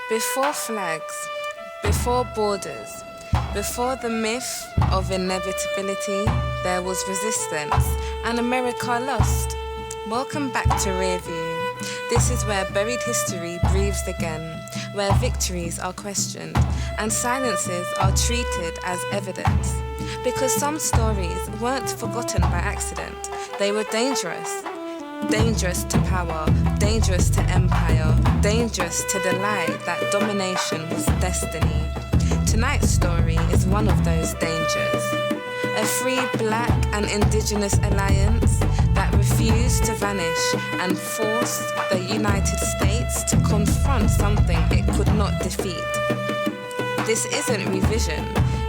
Before flags, before borders, before the myth of inevitability, there was resistance, and America lost. Welcome back to RearView. This is where buried history breathes again, where victories are questioned, and silences are treated as evidence. Because some stories weren't forgotten by accident, they were dangerous. Dangerous to power, dangerous to empire, dangerous to the lie that domination was destiny. Tonight's story is one of those dangers. A free black and indigenous alliance that refused to vanish and forced the United States to confront something it could not defeat. This isn't revision,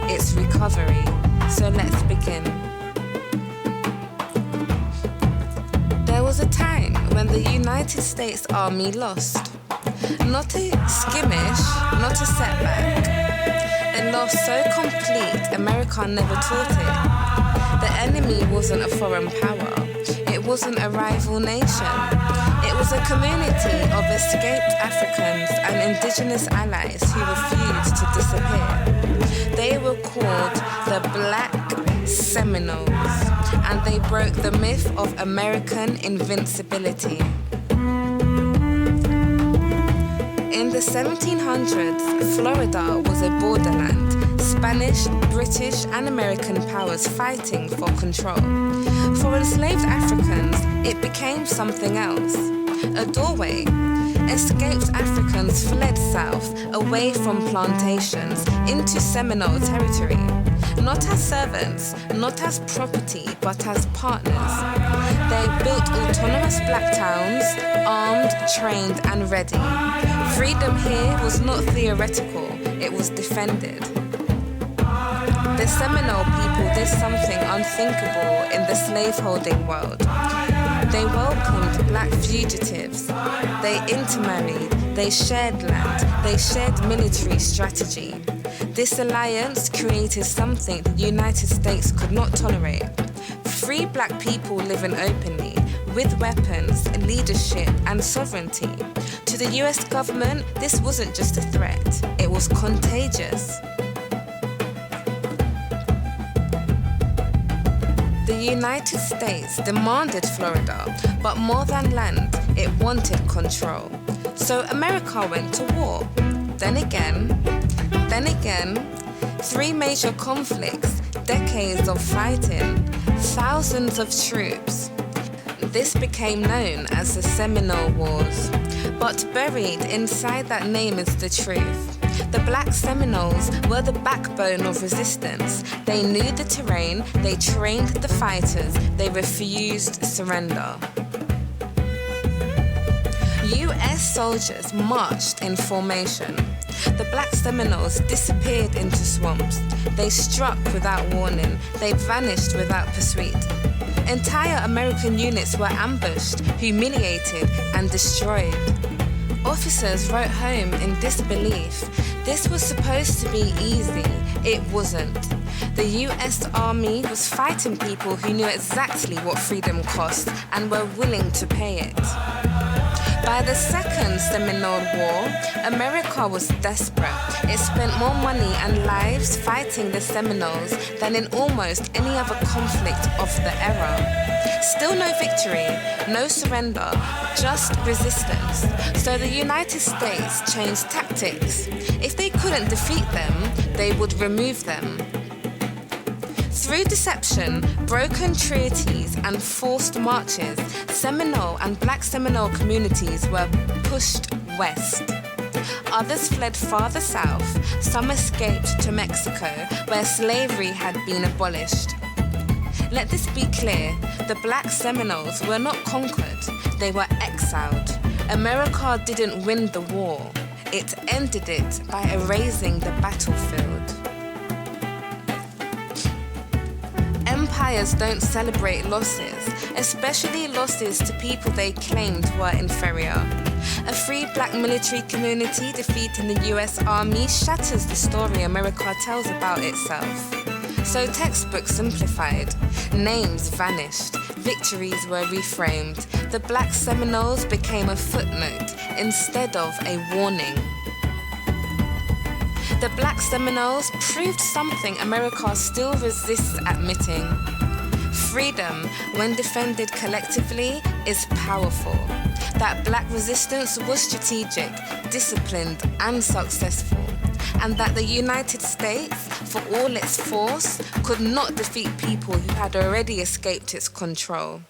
it's recovery. So let's begin. There was a time when the United States Army lost. Not a skirmish, not a setback. A loss so complete, America never taught it. The enemy wasn't a foreign power. It wasn't a rival nation. It was a community of escaped Africans and indigenous allies who refused to disappear. They were called the Black Seminoles, and they broke the myth of American invincibility. In the 1700s, Florida was a borderland, Spanish, British, and American powers fighting for control. For enslaved Africans, it became something else, a doorway. Escaped Africans fled south, away from plantations, into Seminole territory. Not as servants, not as property, but as partners. They built autonomous black towns, armed, trained, and ready. Freedom here was not theoretical, it was defended. The Seminole people did something unthinkable in the slaveholding world. They welcomed black fugitives. They intermarried. They shared land. They shared military strategy. This alliance created something the United States could not tolerate. Free black people living openly, with weapons, leadership, and sovereignty. To the US government, this wasn't just a threat. It was contagious. The United States demanded Florida, but more than land, it wanted control. So America went to war. Then again, 3 major conflicts, decades of fighting, thousands of troops. This became known as the Seminole Wars. But buried inside that name is the truth. The Black Seminoles were the backbone of resistance. They knew the terrain, they trained the fighters, they refused surrender. US soldiers marched in formation. The Black Seminoles disappeared into swamps. They struck without warning. They vanished without pursuit. Entire American units were ambushed, humiliated, and destroyed. Officers wrote home in disbelief. This was supposed to be easy. It wasn't. The US Army was fighting people who knew exactly what freedom cost and were willing to pay it. By the Second Seminole War, America was desperate. It spent more money and lives fighting the Seminoles than in almost any other conflict of the era. Still no victory, no surrender, just resistance. So the United States changed tactics. If they couldn't defeat them, they would remove them. Through deception, broken treaties, and forced marches, Seminole and Black Seminole communities were pushed west. Others fled farther south. Some escaped to Mexico, where slavery had been abolished. Let this be clear, the Black Seminoles were not conquered, they were exiled. America didn't win the war. It ended it by erasing the battlefield. Empires don't celebrate losses, especially losses to people they claimed were inferior. A free black military community defeating the US Army shatters the story America tells about itself. So textbooks simplified, names vanished, victories were reframed. The Black Seminoles became a footnote instead of a warning. The Black Seminoles proved something America still resists admitting. Freedom, when defended collectively, is powerful. That black resistance was strategic, disciplined, and successful. And that the United States, for all its force, could not defeat people who had already escaped its control.